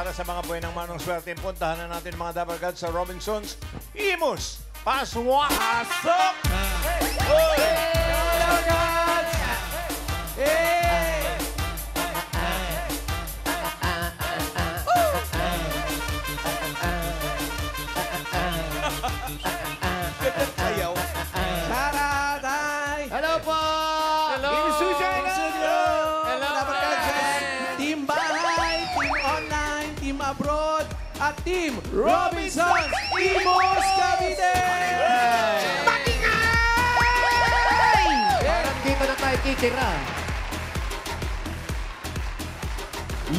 para sa mga buhay ng manong swerte. Puntahan na natin mga Dapper Gods sa Robinsons. Imus! Pasok! Pasok! Dapper Gods! Hey! Ayaw. Saratay! Hello po! Hello! Studio! Hello! Dapper Gods dyan. Team Bahay, Team Online, Team Abroad, at Team Robinsons Imos Cavite! Parang dito na tayo titira.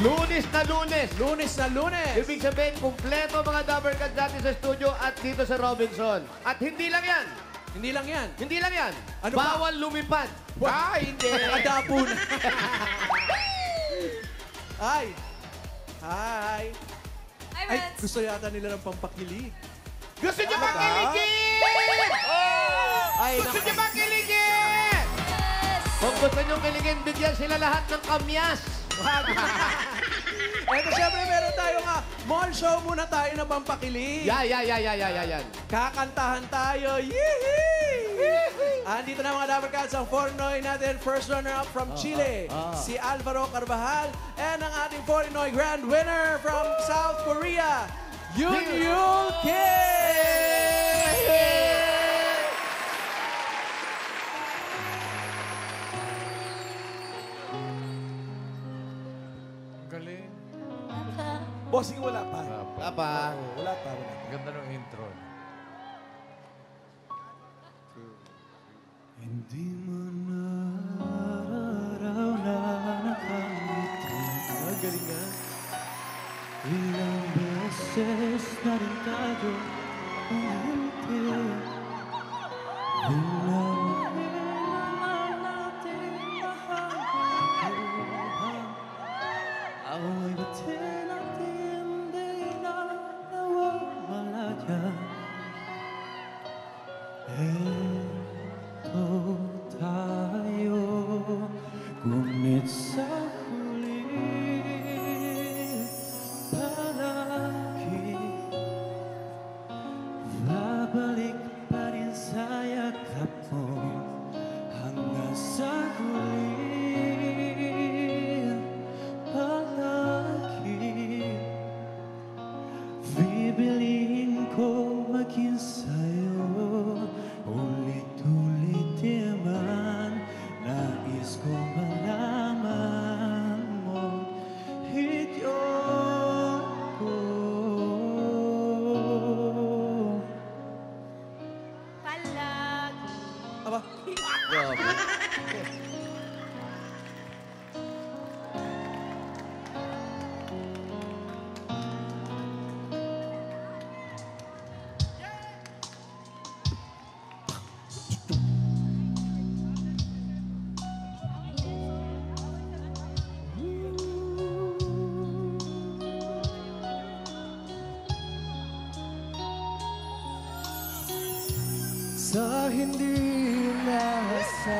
Lunes na lunes. Lunes na lunes! Ibig sabihin, kumpleto mga Dapper Gods dati sa studio at dito sa Robinson. At hindi lang yan. Hindi lang yan. Hindi lang yan. Ano ba? Bawal lumipad. Hindi! Nakadapo na. Hi! Hi! Hi, Ay, Reds. gusto yata nila ng pampakilig. Gusto niyo makiligin! Ay, Gusto niyo makiligin! Yes! Kung gusto niyo kiligin, bigyan sila lahat ng kamyas. Eto, syempre, meron tayo nga. Mall show muna tayo na pampakilig. Yan. Kakantahan tayo. Yee! Andito na mga Dapper Gods ang Fornoy natin. First runner-up from Chile, si Alvaro Carvajal. And ang ating Fornoy grand winner from South Korea, Yoon Yul Kim! Galing. Bossing, wala pa. Papa. Wala pa. Ganda ng intro. Hindi mo nararaw na nakangiti. Galing nga. Ilang beses na rin tayo umiti. Ilang natin mahal. Away ba't natin di na nawawala dyan. Eto tayo, ngunit sa huli, palagi babalik pa rin sa yakap mo hanggang sa huli, palagi bibiliin ko maging sa'yo. Ulit-ulit di man nais ko malaman mo iyon ko. Palagi. Aba, sa hindi inaasahan,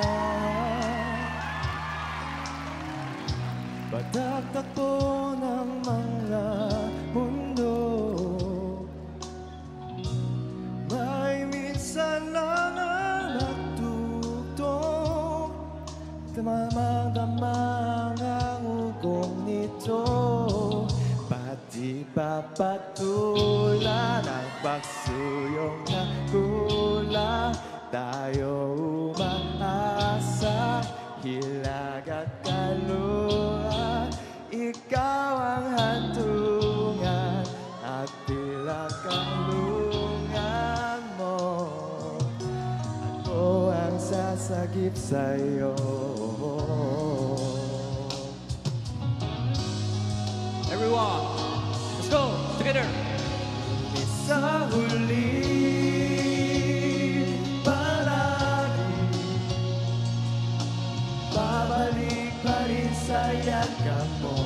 patakbo ng mga mundo, may minsan lang ang nagtugtog, damang-damang ang ugong nito, pati papatulan ang pagsuyong na kulang, tayo umaasa, hilag at kaluhan, ikaw ang hantungan at pinagkalungan mo, ako ang sasagip sa'yo. Everyone, let's go together. Sa huli, palagi babalik pa rin sa yakap mo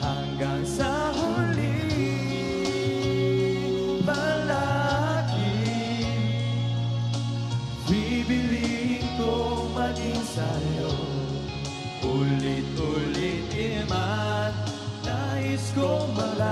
hanggang sa huli, palagi bibiliin kong maging sa'yo. Ulit-ulit man nais kong malaman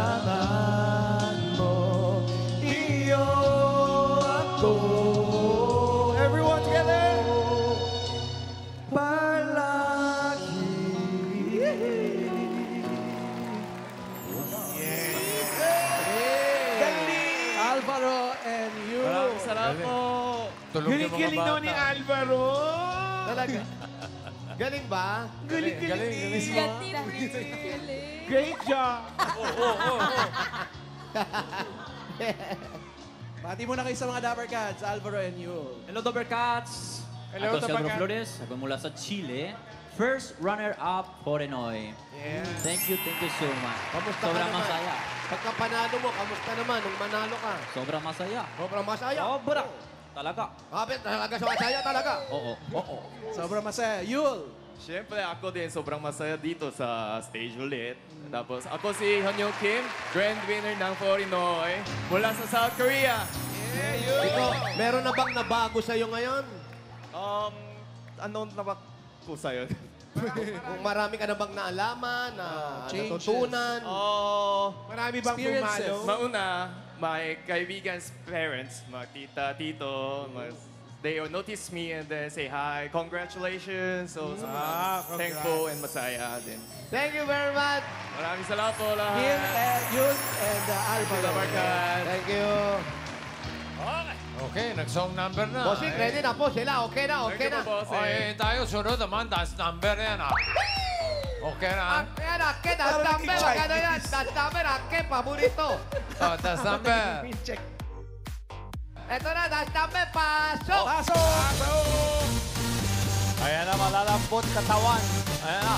galing daw ni Alvaro. Talaga. Galing ba? Galing. Galing. Great job. Pati muna kayo sa mga Dapper Cats, Alvaro and Yul. Hello, Dapper Cats! Hello, ako si Dapper Alvaro Cats. Flores. Ako mula sa Chile. First runner-up for Pinoy. Yeah. Thank you so much. Kamusta ka Sobrang naman? masaya. Pagka panalo mo, kamusta naman nung manalo ka? Sobrang masaya. Sobrang masaya. Sobra. Talaga. Kapit, talaga sa masaya talaga. Oo. Sobrang masaya. Yul! Siyempre, ako din sobrang masaya dito sa stage ulit. Tapos ako si Hyunyo Kim, grand winner ng Pinoy mula sa South Korea. Ikaw, meron na bang nabago sa'yo ngayon? Ano na ba ko sa'yo? Kung marami ka na bang naalaman, na changes. natutunan? Marami bang Experiences. pumalo? Mauna, my kaibigan's parents, mga tita, tito, they notice me and then say hi, congratulations. So, thankful and masaya din. Thank you very much. Maraming salamat po lahat. Kim, Yul, and Alvaro. Dapper Cats. Thank you. Okay, nag-song number na. Bossing, ready na po sila. Okay na, okay na. Okay, tayo sunod naman. Dance number yan, Okay na. Ayan, akin, dance number. Magkano yan? Dance number, akin, paborito. Oh, dance number. Ito na, dance number, pasok! Pasok! Ayan na, malalampot katawan. Ayan na.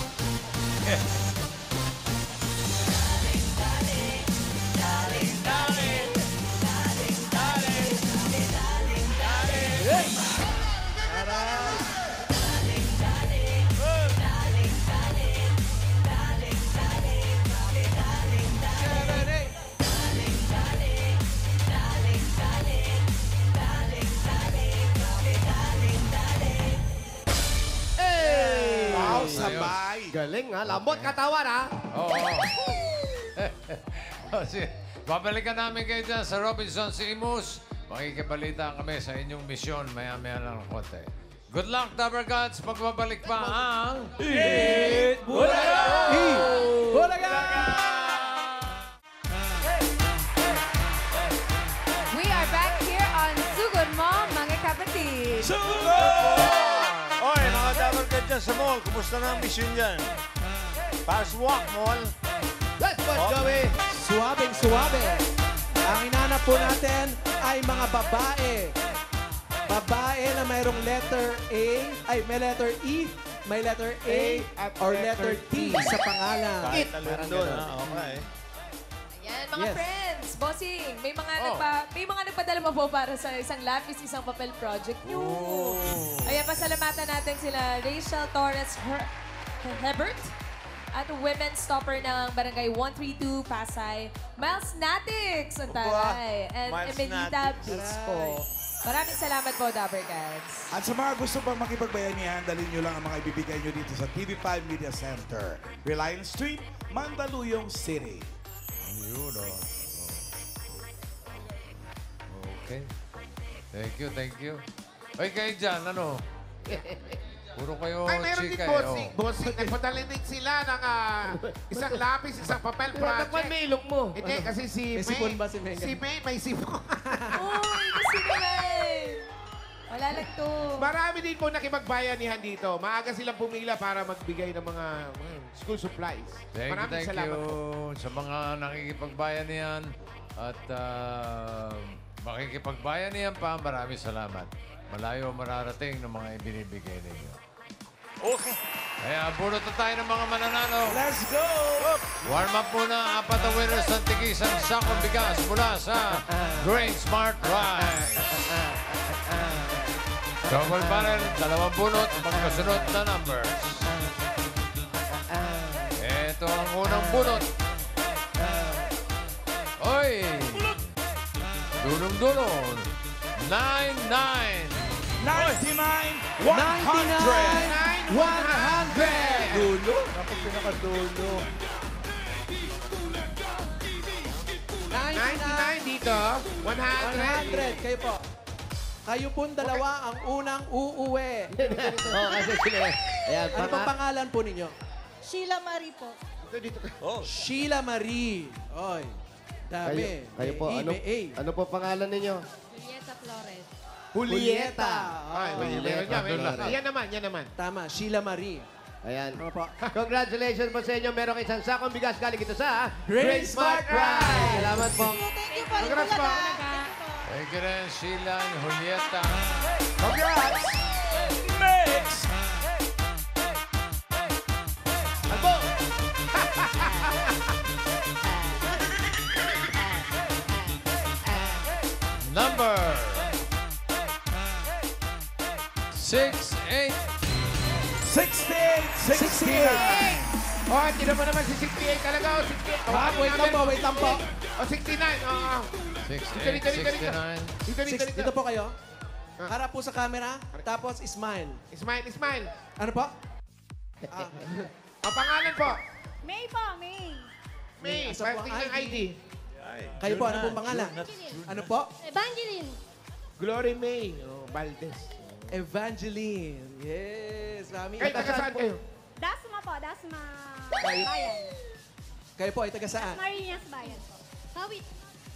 Hey! Wow, sabay. Galing ha, lambot katawan ha. Oo. Babalikan namin kayo dyan sa Robinson Imus. Makikibalita kami sa inyong misyon maya-maya lang ng konti. Good luck, Dapper Cats. Magbabalik pa ang... Bulaga! We are back here on Sugod Mo, mga kapatid. Oy, mga Dapper Cats dyan sa mall, kumusta na ang mission dyan? Paswak, mall. Let's go, Joey. Suwabing-suwabe. Ang inanap po natin ay mga babae. Babae na mayroong letter A, ay may letter E, may letter A, or letter T sa pangalan. Kahit meron doon, ha? Okay. Ayan, mga Yes. friends, bossing, may mga nagpadala mo po para sa isang lapis, isang papel project nyo. Ayan, pasalamatan natin sila Rachel Torres Hebert at women's stopper ng Barangay 132 Pasay, Miles Natix, Antaray, and Miles Emelita Natix. Bispo. Maraming salamat po, Dapper Cats. At sa mga gusto pang makipagbayanihan, dalhin nyo lang ang mga ibibigay nyo dito sa TV5 Media Center. Reliance Street, Mandaluyong City. Yun, Okay. Thank you. Ay, kayo dyan, ano? Puro kayo Ay, meron din chika, bossing. Bossing, nagpadala din sila ng isang lapis, isang papel Takpan project. may ilong mo. Hindi, kasi si May May... sipon ba si Megan? Si May, may sipon. Uy, kasi naman. Wala lang to. Marami din po nakipagbayanihan dito. Maaga silang pumila para magbigay ng mga school supplies. Maraming Thank salamat you po. sa mga nakikipagbayan niyan. At makikipagbayanihan pa, maraming salamat. Malayo mararating ng mga ibinibigay ninyo. Okay. Kaya bunot na tayo ng mga mananalo. Let's go! Warm up muna, apat na winners ng tigisang sakong bigas mula sa Grain Smart Rice. Double barrel, dalawang bunot, magkasunod na numbers. Ito ang unang bunot. Oy! Dulong-dulong. 99. 99! 99! 100! Dulo? Kapag pinakadulo. 99 dito. 100. 100! Kayo po. Kayo pong dalawa ang unang uuwi. Oo, kasi sila. Ayan, Ano pang pangalan po ninyo? Sheila Marie po. Sheila Marie. Oy, dami. Kayo po, May E, ano, may A. ano po pangalan ninyo? Julieta Flores. Julieta. Ay, meron niya, meron. Yan naman, yan naman. Tama, Sheila Marie. Ayan. Ano po? Congratulations po sa inyo. Meron kayo isang sakong bigas galing ito sa Great Smart Ride. Salamat po. Thank you po. Congrats po. Thank you rin, Sheila and Julieta. Congrats! Next! Albo! Number 68. 68! 69! Oh, hindi naman si 68 talaga. Oh, 68. Wait lang po, wait lang po. Oh, 69. Oo. 68, 69. Dito po kayo. Harap po sa camera, tapos smile. Smile, smile. Ano po? Ang pangalan po? May po, May. May. Asa po ang Parting ng ID. Kayo po, ano pong pangalan? Ano po? Evangeline. Glory May. Oh, Valdez. Evangeline. Yes, mami. Kayo, taga saan kayo? Dasma po, Dasma. Kayo- Bayan. Kayo po ay taga saan? Marinas Bayan po. Kawit.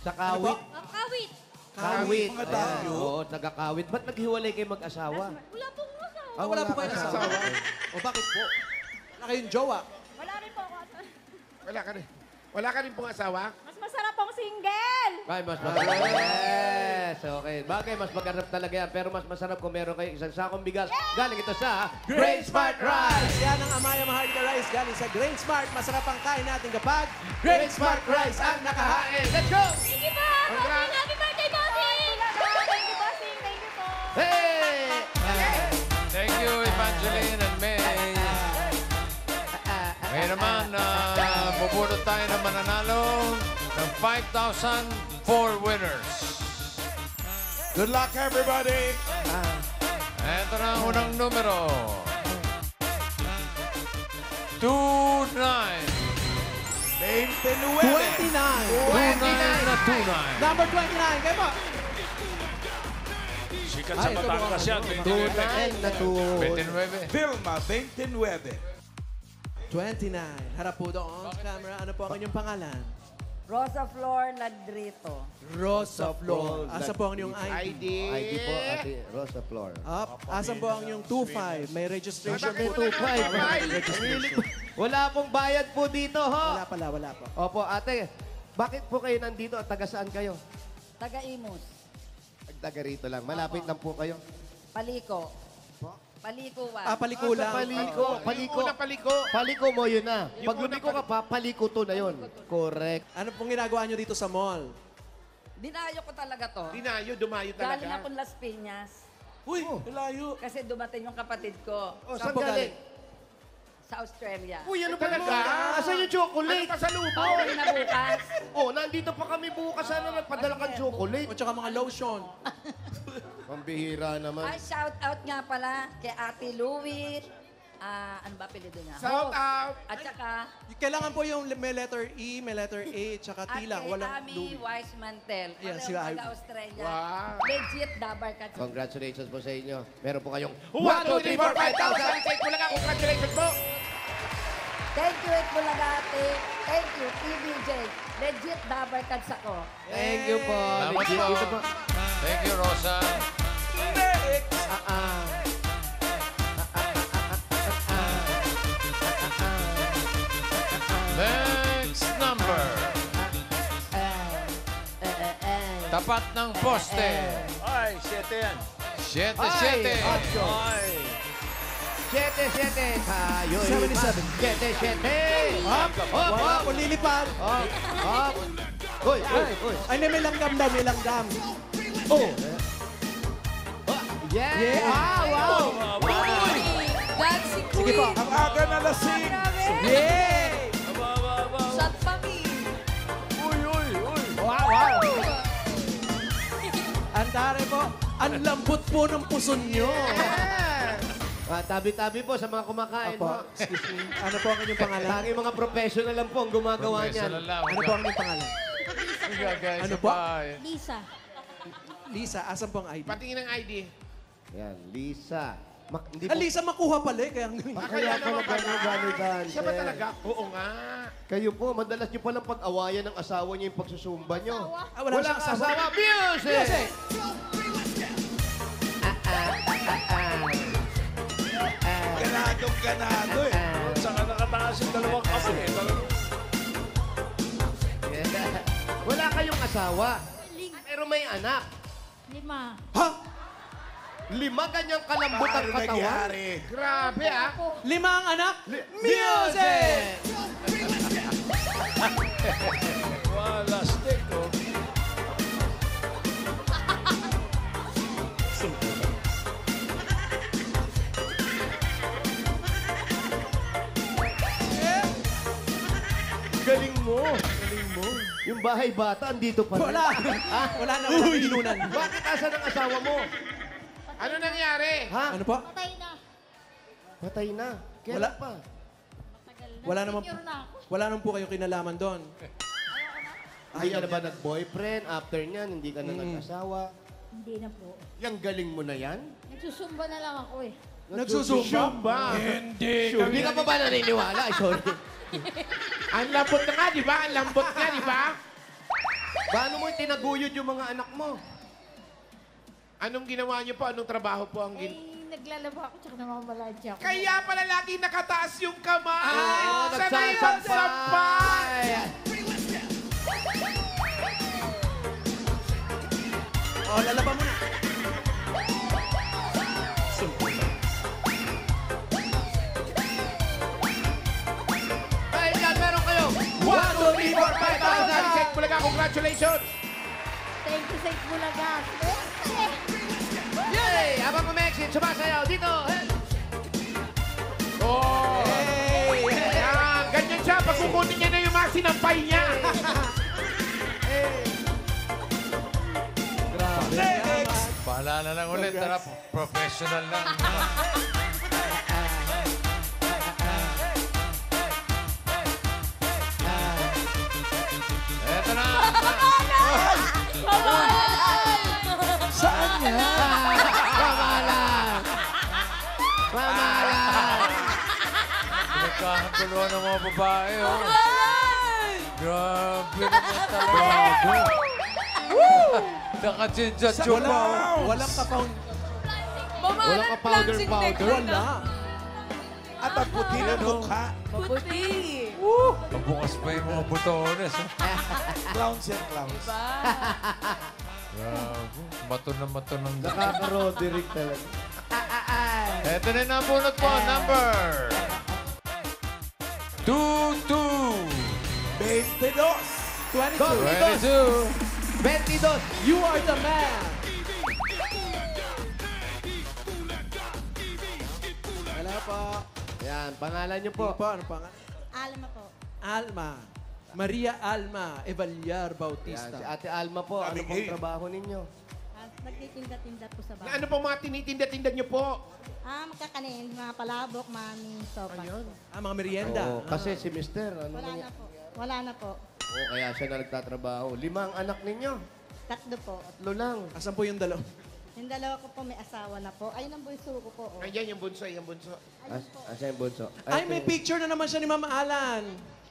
Sa Ano po? Kawit. Kawit. Kawit. Mga tayo. Oo, taga-Kawit. Ba't naghiwalay kayo mag-asawa? Wala pong asawa. Wala po kayo asawa. O bakit po? Wala kayong jowa. Wala rin po ako asawa. Wala ka rin. Wala ka rin pong asawa? Mas masarap pong single. Ay, mas masarap. Yes, okay. Bagay, mas magharap talaga yan. Pero mas masarap kung meron kayo isang sakong bigas. Galing ito sa Grain Smart Rice! Yan ang Amaya Maharlika Rice galing sa Grain Smart. Masarap ang kain natin kapag Grain Smart Rice ang nakahain. Let's go! Thank you po. Congrats. Happy birthday, Bossing. Thank you, Bossing. Thank you po. Hey! Thank you, Evangeline and May. Ngayon naman, bubulot tayo ng mananalo ng 5,000 for winners. Good luck, everybody! Ito na ang unang numero. 29. 29! 29. 29 na 29. Number 29. Kayo po. Sikat sa Batangas yan. 2-9 na 29. Vilma, 29. 29. Harap po doon sa camera. Ano po ang inyong pangalan? Rosa Flor Ladrito. Rosa Flor. Asa po ang inyong ID? ID po, Ate Rosa Flor. Up. Asan po ang inyong 25? May registration po. 25. Wala pong bayad po dito, ho? Wala pala, wala po. Opo, ate. Bakit po kayo nandito at taga saan kayo? Taga Imus. Taga rito lang. Malapit lang po kayo. Paliko. Paliko wa. Paliko lang. Paliko mo yun na. Pag lumiko ka pa, paliko to na yun. Correct. Ano pong ginagawa nyo dito sa mall? Dinayo ko talaga to. Dinayo, dumayo Galing akong Las Piñas. Uy, layo. Kasi dumating yung kapatid ko Oh, Saan saan po galing? sa Australia. Uy, ano talaga? Asan yung chocolate? Ano pa sa lupa? Pauwi na bukas. Oh, nandito pa kami bukas. Sana nagpadala kang chocolate. O tsaka mga lotion. Pambihira naman. Ay, shout out nga pala kay Ate Louie. Ano ba apelido niya? Shout out! At saka Kailangan po yung may letter E, may letter A, tsaka T lang. Ate Walang Ami Louie. Weissmantel. Ayan, Pareho sila ay- taga Australia. Wow. Legit dabar ka. Congratulations po sa inyo. Meron po kayong 1, 2, 3, 4, 5,000! Take ko lang ang congratulations po! Thank you, Bulagate. Thank you, TVJ. Legit dabar kads ako. Thank you po. Salamat Legit po. dito po. Thank you, Rosa. Next number. Tapat ng poste. Ay, 7 yan. 7-7. Ay. 7-7. Tayo. 77. 7-7. Up! Wala po lilipad. Up. Uy, uy, uy. Ay, may langgam daw, may langgam. Oh. Yeah. Yeah. Ah, wow! That's si Sige po. Queen. Ang aga na lasing! Yay! Shot pa me. Wow, wow! Ang tare po, ang lambot po ng puson nyo. Tabi-tabi po sa mga kumakain. Apo, excuse me. Ano po ang inyong pangalan? Lagi mga professional lang po ang gumagawa niyan. Professional lang. Ano po ang inyong pangalan? Guys, Ano po? Lisa. Lisa, asan po ang ID? Patingin ng ID. Yan, Lisa. Hindi Ah, Lisa, makuha pala eh. Kaya Kaya pala gano'n. Siya ba talaga? Oo nga. Kayo po, madalas niyo palang pag-awayan ng asawa niyo yung pagsusumba niyo. Ah, wala siyang asawa. Music! Music! Ganado eh. Saka nakataas yung dalawang kamay eh. Wala kayong asawa. Pero may anak. 5. Ha? 5 ganyang kalambot ang Paano katawan? nangyari? Grabe ah. 5 ang anak. Music! Wala stick oh. Galing mo. Galing mo. Yung bahay bata, andito pa rin. Wala. Wala na. Wala inunan. Bakit asan ang asawa mo? Ano nangyari? Ha? Ano po? Patay na. Patay na. Kailan Wala. pa? Matagal na. Wala naman. Senior na ako. Wala naman po kayong kinalaman doon. Hindi ka na ba nag-boyfriend? After niyan, hindi ka na nag-asawa? Hindi na po. Yang galing mo na yan? Nagsusumba na lang ako eh. Nagsusumba? Hindi ka pa ba naniniwala? Ay, sorry. Ang lambot na nga, di ba? Ang lambot nga, di ba? Paano mo tinaguyod yung mga anak mo? Anong ginawa niyo po? Anong trabaho po ang Naglalaba ako tsaka namamalansya ako. Kaya pala lagi nakataas yung kamay. Ah, Sanay yun, sampay. Oh, lalaba mo na. Dahil yan, meron kayo. 1, 2, 3, 4, 5,000. Check Bulaga, congratulations. Thank you sa Itbulaga. Yay! Habang kumexit, sumasayaw dito. Hey! Oh. Yan, ganyan siya. Pag kukunin niya na yung mga sinampay niya. Paalala lang ulit. Tara, professional lang. Eto na. Saan yan? Pamahalan! Pamahalan! Pinagkakaguluhan ng mga babae, oh. Grabe naman talaga. Naka-chincha-chupa. Walang ka-pound. Walang ka-powder. Wala. At ang puti ng mukha. Maputi. Mabukas pa yung mga butones. Clowns yan, clowns. Grabe. Mato ng Nakaka-roderick talaga. Ito na yung nabunot po. Number 22. 22. 22. 22! You are the man. Wala po. Yan, pangalan niyo po. Po, ano pangalan? Alma po. Alma. Maria Alma Evalyar Yan, Bautista. si Ate Alma po. Ano Kaming pong A. trabaho ninyo? Nagtitinda-tinda po sa bahay. Ano pong mga tinitinda-tinda niyo po? Magkakanin, mga palabok, mami, sopa. Mga merienda. Oo, kasi si Mister, ano Wala niya? na po. Wala na po. Oo, kaya siya na nagtatrabaho. 5 ang anak ninyo. 3 po. 3 lang. Asan po yung dalaw? Yung dalawa ko po may asawa na po. Ayun ang bunso ko po. Oh. Ayan yung bunso, yung bunso. Asa yung bunso? Ay, may picture na naman siya ni Mama Alan.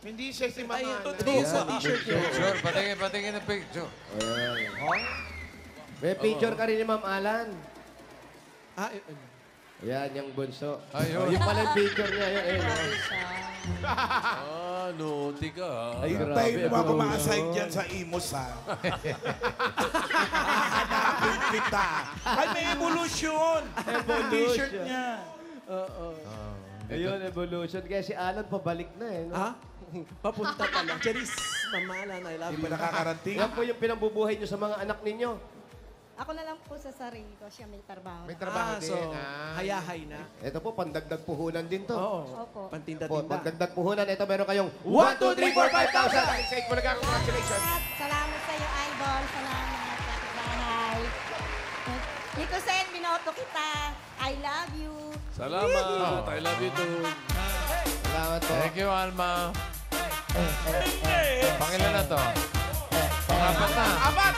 Hindi siya si Ay, Mama. ito yung sa t-shirt niya. Picture, patingin ng picture. Ayan. May picture ka rin ni Ma'am Alan. Ah, Ayan, yung bunso. Ayun. Yung pala yung picture niya. Ayan, ayun. Naughty ka. Ayun tayo mga kuma-assign dyan sa Imus, ha? Hahanapin kita. Ay, may evolution. T-shirt niya. Ayun, evolution. Kaya si Alan pabalik na eh. No? ha? Papunta pala. Charis, Mama Alan, I love Hindi you. pa nakakarating. Yan po yung pinambubuhay niyo sa mga anak ninyo. Ako na lang po sa sarili ko. Siya may trabaho. May trabaho So, din. Ah. hayahay na. Ito po, pandagdag puhunan din to. Oo. Opo. Po, Pantinda-tinda. pandagdag puhunan. Ito, meron kayong 1, 2, 3, 4, 5,000. Say Bulaga, congratulations. At salamat sa iyo, Idol. Salamat sa bahay. Tito Sen, binoto kita. I love you. Salamat. I love you too. Salamat po. Thank you, Alma. Pangilan na to? Pangapat na. Apat!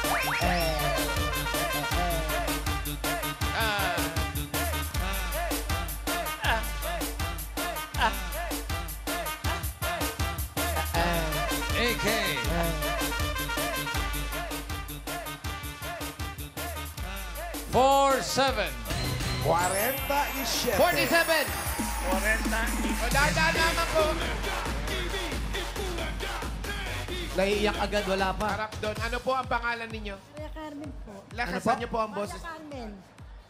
AK. 4-7. 47. 47! 40. O, dahan naman po. Naiiyak agad, wala pa. Harap doon. Ano po ang pangalan ninyo? Maria Carmen po. Lakasan niyo po ang Maria boses. Carmen.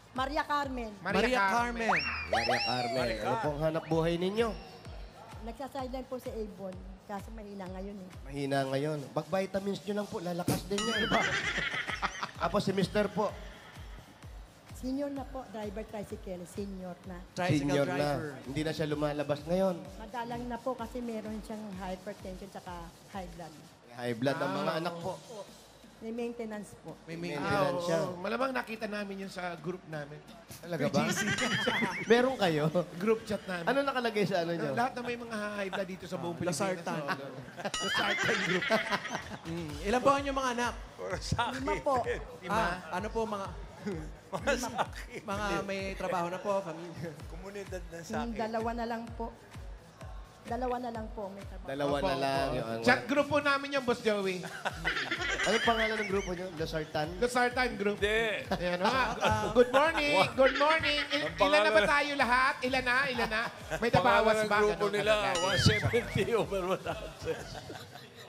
Maria Carmen. Maria Carmen. Maria Carmen, ano pong hanap buhay ninyo? Nagsasideline po si Avon. Kaso mahina ngayon eh. Mahina ngayon. Mag-vitamins nyo lang po, lalakas din yan. Diba? Tapos si Mr. po, Senior na po, driver tricycle. Senior na. Tricycle senior driver. na. Hindi na siya lumalabas ngayon. Madalang na po kasi meron siyang hypertension tsaka high blood. High blood ang mga anak po. May maintenance po. May Maintenance siya. Malamang nakita namin yun sa group namin. Talaga ba? Meron kayo? Group chat namin. Ano nakalagay sa ano nyo? Lahat na may mga high blood dito sa buong Pilipinas. Lasartan. Lasartan group. Ilan po ang inyong mga anak? Lima po. Ano po mga... mga may trabaho na po, pamilya. Komunidad ng sakit. Dalawa na lang po. Dalawa na lang po may trabaho. Dalawa na lang. Yung, Chat group po namin yung Boss Joey. Anong pangalan ng grupo nyo? Lasartan? Lasartan group. Hindi. Ayan, good morning. Good morning. Ilan na ba tayo lahat? Ilan na? Ilan na? May nabawas ba? grupo Ganon nila, talaga. 170 over 100.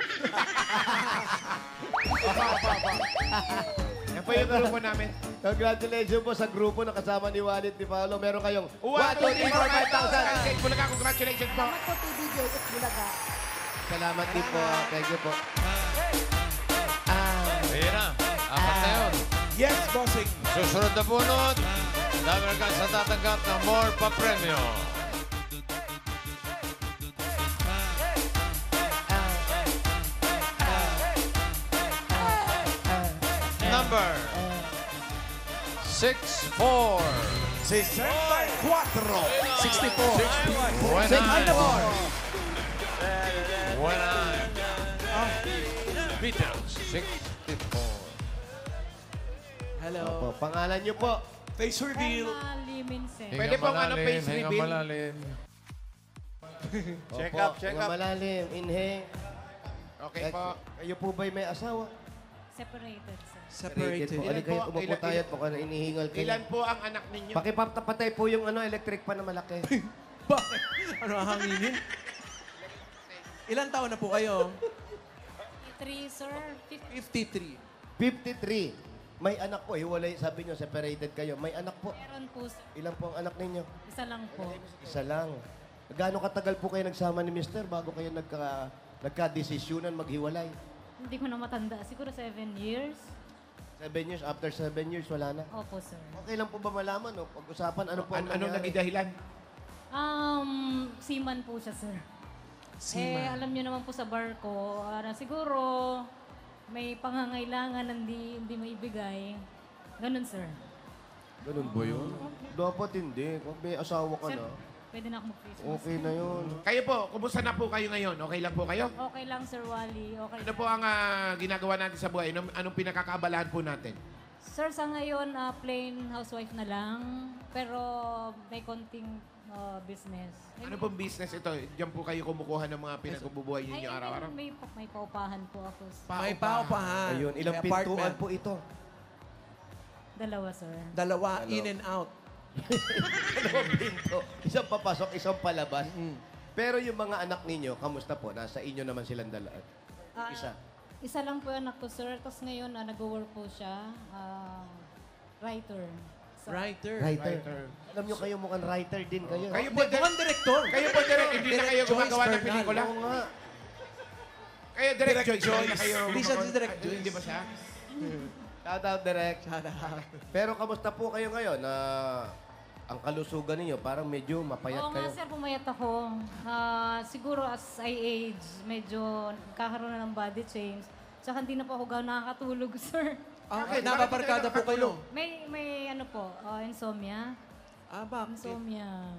Yan po yung grupo namin. Congratulations po sa grupo na kasama ni Walid ni Paolo. Meron kayong 1, 2, 3, 4, 5,000. 1, 2, 3, 4, 5,000. Bulaga, congratulations po. Salamat po, TVJ at Bulaga. Salamat din po. Thank you po. Ayan na. Apat na yun. Yes, bossing. Susunod na bunot. Dabber Cats sa tatanggap ng more pa-premyo. Number 64. 64. 64. Beatles. 64. Hello. Opo, pangalan nyo po. Face reveal. Pwede pong ano, face reveal. Check Opo, up, check hinga up. malalim. Inhale. Okay po. Kayo po ba'y may asawa? Separated, sir. Separated. Po. Alin kayo, Ilan po? umupo tayo at mukhang inihingal kayo. Ilan po ang anak ninyo? Pakipapatay po yung ano, electric pa na malaki. Bakit? Ano ang hanginin? Ilan taon na po kayo? 3, sir. 53. 53. May anak po, hiwalay, sabi nyo, separated kayo. May anak po. Meron po, sir. Ilan po ang anak ninyo? Isa lang po. Isa lang. Gaano katagal po kayo nagsama ni Mister bago kayo nagka-desisyonan maghiwalay? Hindi ko na matanda. Siguro 7 years. 7 years, after 7 years, wala na. Opo, sir. Okay lang po ba malaman, no? Pag-usapan, ano po ang Anong naging nangyari? dahilan? Seaman po siya, sir. Seaman. Alam niyo naman po sa barko, siguro may pangangailangan na hindi maibigay. Ganun, sir. Ganun ba yun? Dapat hindi. Kung may asawa ka Sir, na, pwede na ako mag-Christmas. okay na yun. Kayo po, kumusta na po kayo ngayon? Okay lang po kayo? Okay lang, Sir Wally. Okay Ano lang. po ang ginagawa natin sa buhay? Anong pinakakaabalahan po natin? Sir, sa ngayon, plain housewife na lang. Pero may konting business. Ano pong business ito? Diyan po kayo kumukuha ng mga pinagbubuhay ninyo araw-araw? May paupahan po ako. May paupahan. Ayun, ilang May pintuan apartment. po ito? Dalawa, sir. Dalawa, in and out. Dalawang pinto. Isang papasok, isang palabas. Pero yung mga anak ninyo, kamusta po? Nasa inyo naman silang dalaan. Isa. Isa lang po yung anak ko, sir. Tapos ngayon, nag-work po siya. Writer. So, Writer. Writer. Alam nyo kayo mukhang writer din kayo. Kayo po, Hindi, mukhang director. kayo po direct, hindi na kayo Direct gumagawa Joyce ng pelikula? Oo nga. Kayo direct Direct Joyce, hindi na Joyce. kayo Hindi siya gumagawa- direct Ay, Joyce. Hindi ba siya? Shout out, direct. Shout out. Pero kamusta po kayo ngayon? Ang kalusugan ninyo, parang medyo mapayat Oo kayo. nga, sir, pumayat ako. Siguro as I age, medyo kakaroon na ng body change. Tsaka hindi na po ako gano'n nakakatulog, sir. Okay, napaparkada po kayo. May ano po, insomnia. Bakit? Insomnia.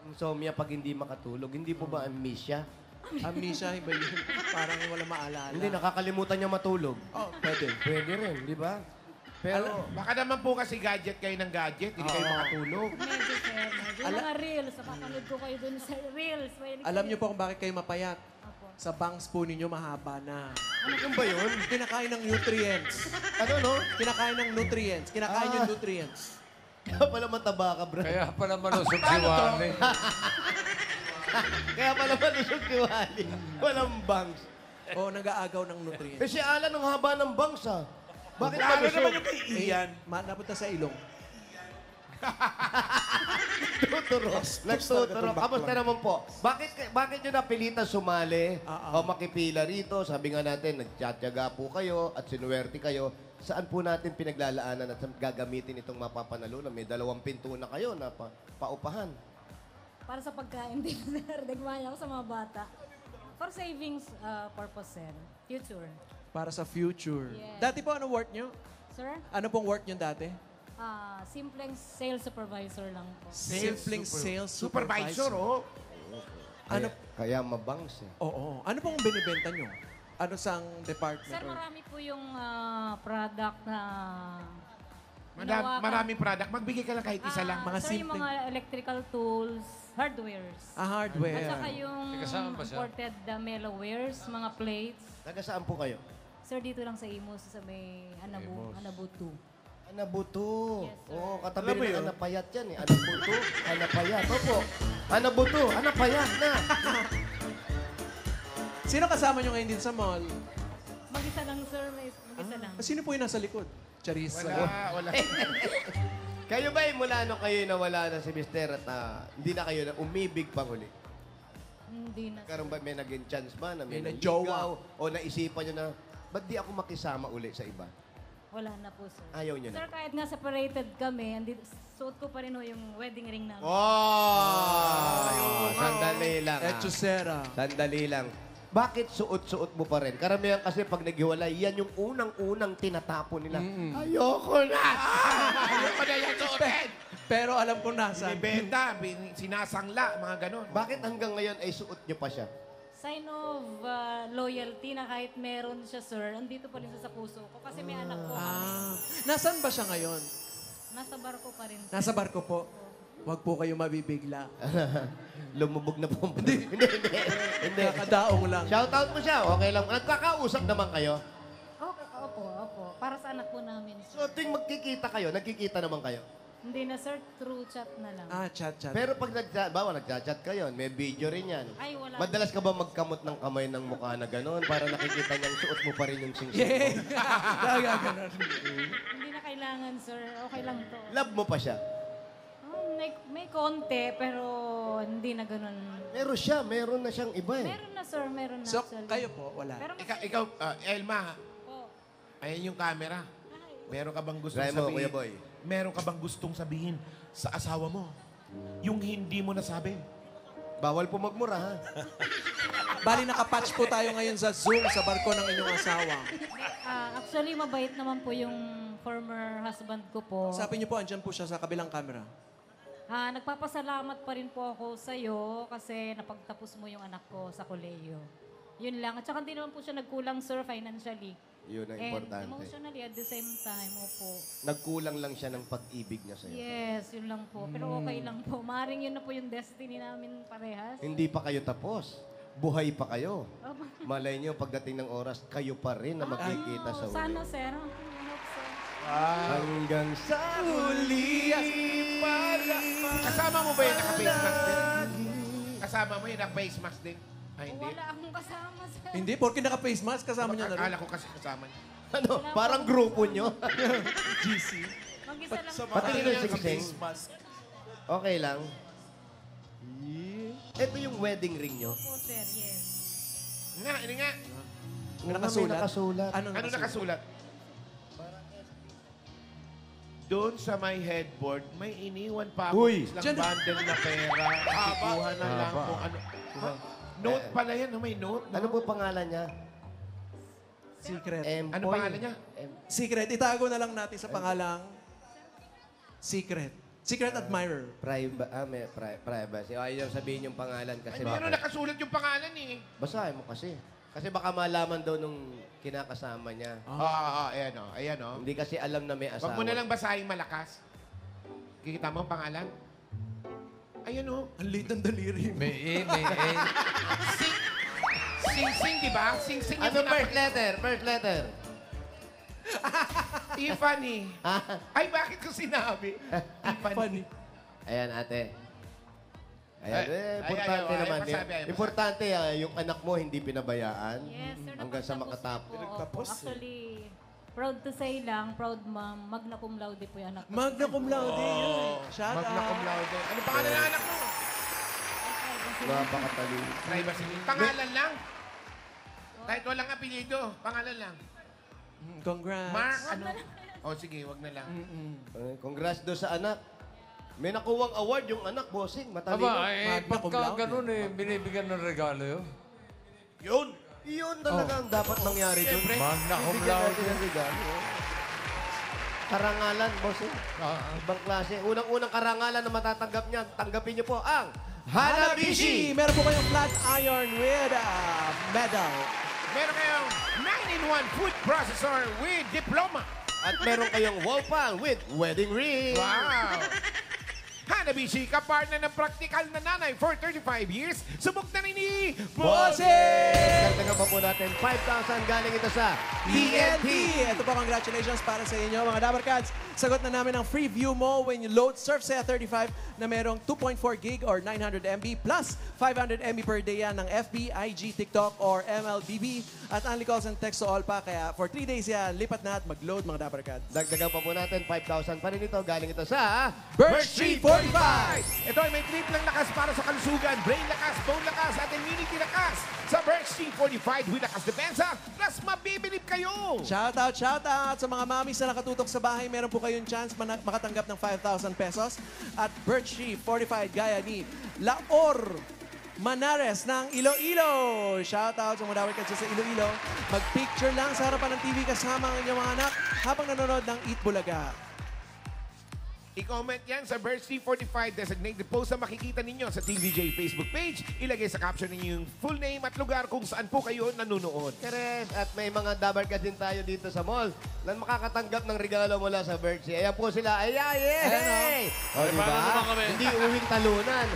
Insomnia pag hindi makatulog. Hindi po ba amnesia? Amnesia, iba yun. Parang wala maalala. Hindi, nakakalimutan niya matulog. Oh, pwede. Pwede rin, di ba? Pero, Baka naman po kasi gadget kayo ng gadget, hindi kayo makatulog. Medyo, sir. Medyo. Yung mga reels, napapanood ko kayo dun sa reels. Alam niyo po kung bakit kayo mapayat? Opo. Sa bangs po ninyo mahaba na. ano ba yun? Kinakain ng nutrients. Ano, no? Kinakain ng nutrients. Kinakain yung nutrients. Kaya pala mataba ka, bro. Kaya pala malusog si Wally. Kaya pala malusog si Wally. Walang bangs. O nag-aagaw ng nutrients. Eh si Alan, ang haba ng bangs, ha? Bakit Lalo malusog? naman yung kay Ian. Napunta sa ilong. Nagtuturo. Nagtuturo. Kamusta naman po? Bakit nyo napilitan sumali o makipila rito? Sabi nga natin, nagtsatsaga po kayo at sinuwerte kayo. Saan po natin pinaglalaanan at gagamitin itong mapapanalunan? May 2 pinto na kayo na paupahan. Para sa pagkain din, sir. Nagmaya ako sa mga bata. For savings purpose, sir. Future. Para sa future. Yes. Dati po, ano work nyo? Sir? Ano pong work nyo dati? Simpleng sales supervisor lang po. Simpleng sales Supervisor, supervisor. oh. Ano? Kaya mabangs eh. Oo. Ano pong binibenta nyo? Ano sang department? Sir, or- marami po yung product na... ginawa ka- Maraming product. Magbigay ka lang kahit isa lang. mga sir, yung simpleng- mga electrical tools, hardwares. Hardware. At saka yung Teka, saan ba siya? imported melowares, mga plates. Taga saan po kayo? Sir, dito lang sa Imus, sa may Anabutu. Anabuto. Yes, sir. Oo, katabi Alam mo rin ng yun? Anapayat yan eh. Anabuto, Anapayat. Opo. Anabuto, Anapayat na. Sino kasama nyo ngayon din sa mall? Mag-isa lang, sir. Mag-isa lang. Sino po yung nasa likod? Charissa. Wala. Kayo ba mula nung kayo nawala na si Mister at hindi na kayo na umibig pang uli? Hindi na. Karon ba may naging chance ba na may May naligaw nagjowa. o naisipan nyo na, ba't di ako makisama uli sa iba? Wala na po, sir. Ayaw nyo na. Sir, kahit nga separated kami, suot ko pa rin ho yung wedding ring namin. Oh! Sandali lang. Echosera. Sandali lang. Bakit suot-suot mo pa rin? Karamihan kasi pag naghiwalay, yan yung unang-unang tinatapon nila. Ayoko na! Ayoko na yan suotin. Pero alam ko nasa. Binibenta, sinasangla, mga ganon. Bakit hanggang ngayon ay suot nyo pa siya? Sign of loyalty na kahit meron siya, sir, andito pa rin siya sa puso ko. Kasi may anak ko. Nasaan ba siya ngayon? Nasa barko pa rin. Nasa barko po. Huwag po kayo mabibigla. Lumubog na po. Hindi. Kakadaong lang. Shoutout mo siya. Okay lang. Nagkakausap naman kayo. Opo. Para sa anak po namin, sir. So tuwing magkikita kayo, nagkikita naman kayo. Hindi na, sir. Through chat na lang. Chat. Pero pag nagchat kayo, may video rin yan. Ay, wala. Madalas ka ba magkamot ng kamay ng mukha na gano'n para nakikita niyang suot mo pa rin yung singsing Yay! mo? Gaganon. Hindi na kailangan, sir. Okay lang to. Love mo pa siya? May konti, pero hindi na ganun. Meron na siyang iba eh. Meron na, sir. Meron na. So, actually. kayo po, wala. Pero mas, Ikaw, Elma, po. ayan yung camera. Meron ka bang gustong Try mo, sabihin? Kuya Boy. Meron ka bang gustong sabihin sa asawa mo? Yung hindi mo nasabi. Bawal po magmura, ha? Bali, nakapatch po tayo ngayon sa Zoom sa barko ng inyong asawa. Actually, mabait naman po yung former husband ko po. Sabi niyo po, andyan po siya sa kabilang camera. Nagpapasalamat pa rin po ako sa'yo kasi napagtapos mo yung anak ko sa kolehiyo. Yun lang. At saka hindi naman po siya nagkulang, sir, financially. Yun ang And importante. emotionally at the same time, opo. Nagkulang lang siya ng pag-ibig niya sa'yo. Yes, yun lang po. Pero okay lang po. Maring yun na po yung destiny namin parehas. Hindi pa kayo tapos. Buhay pa kayo. Malay niyo, pagdating ng oras, kayo pa rin na makikita sa uli. Sana, sir. I hope so. Hanggang sa huli. Kasama mo ba yung naka-face mask din? Kasama mo yung naka-face mask din? Ay, hindi. Wala akong kasama, sir. Hindi, porke naka-face mask, kasama niya na rin. Akala ko kasi kasama niya. Ano? Parang grupo nyo. GC. Mag-isa lang po. Pati yung singsing. Okay lang. Ito yung wedding ring nyo. Po, sir, yes. Nga, ini nga. May Nakasulat. nakasulat. Ano Ano nakasulat? Doon sa may headboard, may iniwan pa ako Uy! isang Diyan. bundle na pera. Kukuha na lang kung ano. Ha? Note pala yan, no? May note. No? Ano po pangalan niya? Secret. Ano pangalan niya? Secret. Itago na lang natin sa pangalang Secret. Secret admirer. Privacy. Ayaw sabihin yung pangalan kasi Ay, meron nakasulat yung pangalan eh. Basahin mo kasi. Kasi baka malaman daw nung kinakasama niya. Ayan o. Ayan o. Hindi kasi alam na may asawa. Huwag mo na lang basahin malakas. Kikita mo ang pangalan? Ayan o. Ang liit ng daliri mo. May A. Sing-sing, di ba? Sing-sing yung Ano first letter? First letter. Tiffany. Ay, bakit ko sinabi? Tiffany. Ayan, ate. Ayan, importante ayaw, naman. pasabi, ayaw, Importante, yung anak mo hindi pinabayaan. Yes, sir. Hanggang sa nakapagtapos makatapos. po. Actually, proud to say lang, proud ma'am, magna cum laude po yung anak ko. Magna cum laude yun. Shout Magna cum out. laude. Ano pangalan ng anak mo? Napakatalino. Privacy. Pangalan lang? Kahit walang apelyido, pangalan lang. Congrats. Mark, ano? O sige, wag na lang. Congrats do sa anak. May nakuwang award yung anak, bossing. Matalino. Aba, Magna cum pagka laude. ganun binibigyan ng regalo yun. Yun. Yun talaga ang dapat mangyari doon. Magna cum Bibigyan laude. natin ng regalo. Karangalan, bossing. Ibang klase. Unang-unang karangalan na matatanggap niyan, tanggapin niyo po ang Hanabishi! Meron po kayong flat iron with medal. Meron kayong 9-in-1 food processor with diploma. At meron kayong wall pan with wedding ring. Wow! Hanabishi, kapartner ng practical na nanay for 35 years. Subok na rin ni Bossing! Dagdagan pa po natin 5,000 galing ito sa TNT! Ito po, congratulations para sa inyo, mga Dabarkads. Sagot na namin ang free view mo when you load Surfsea 35 na merong 2.4 gig or 900 MB plus 500 MB per day yan ng FB, IG, TikTok or MLBB at only calls and text to all pa. Kaya for 3 days yan, lipat na at mag-load, mga Dabarkads. Dagdagan pa po natin 5,000 pa rin ito. Galing ito sa Birch Street 45! Ito ay may triplang lakas para sa kalusugan, brain lakas, bone lakas, at immunity lakas. Sa Birch Street 45 with lakas depensa, plus mabibilib kayo! Shout out sa mga mamis na nakatutok sa bahay. Meron po kayong chance makatanggap ng 5,000 pesos. At Birch Street 45 gaya ni Laor Manares ng Iloilo. Shout out sa mga Dabarkads sa Iloilo. Mag-picture lang sa harapan ng TV kasama ang inyong mga anak habang nanonood ng Eat Bulaga. I-comment yan sa Birch Street 45 designated post na makikita ninyo sa TVJ Facebook page. Ilagay sa caption ninyo yung full name at lugar kung saan po kayo nanonood. Correct. At may mga Dabarkads din tayo dito sa mall na makakatanggap ng regalo mula sa Birch. Ayan po sila. Ayan, O, diba? Hindi uwing talunan.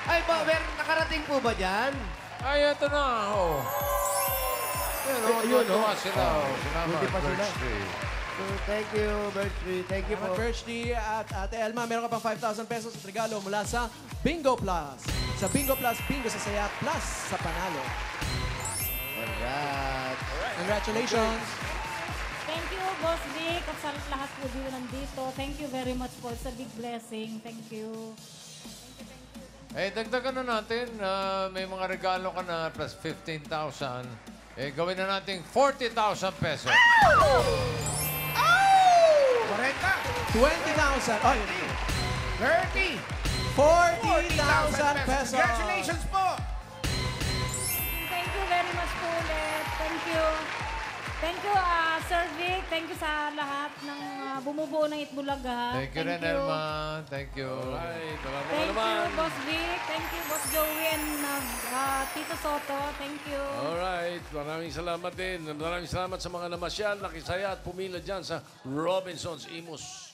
Ay, nakarating po ba dyan? Ay, ito na. Oh. Yun, Tuwa sila. Salamat, Buti pa sila. Birch Street. Thank you, Birch Street. Thank you po. Salamat, Birch Street. At Ate Elma, meron ka pang 5,000 pesos at regalo mula sa Bingo Plus. Sa Bingo Plus, bingo sa saya plus sa panalo. Congrats. Congratulations. Thank you, Boss Vic, at sa lahat po dito nandito. Thank you very much po sa big blessing. Thank you. Eh, dagdagan na natin. May mga regalo ka na plus 15,000. Eh, gawin na natin 40,000 pesos. 40, 20,000. Oh, 30, 40,000 pesos. Congratulations po! Thank you very much po ulit. Thank you. Thank you, Sir Vic. Thank you sa lahat ng bumubuo ng Itbulaga. Thank you rin, Elma. Thank you. Thank you, Boss Vic. Thank you, Boss Joey and Tito Soto. Thank you. Alright, maraming salamat din. Maraming salamat sa mga namasyal, nakisaya at pumila dyan sa Robinson's Imus.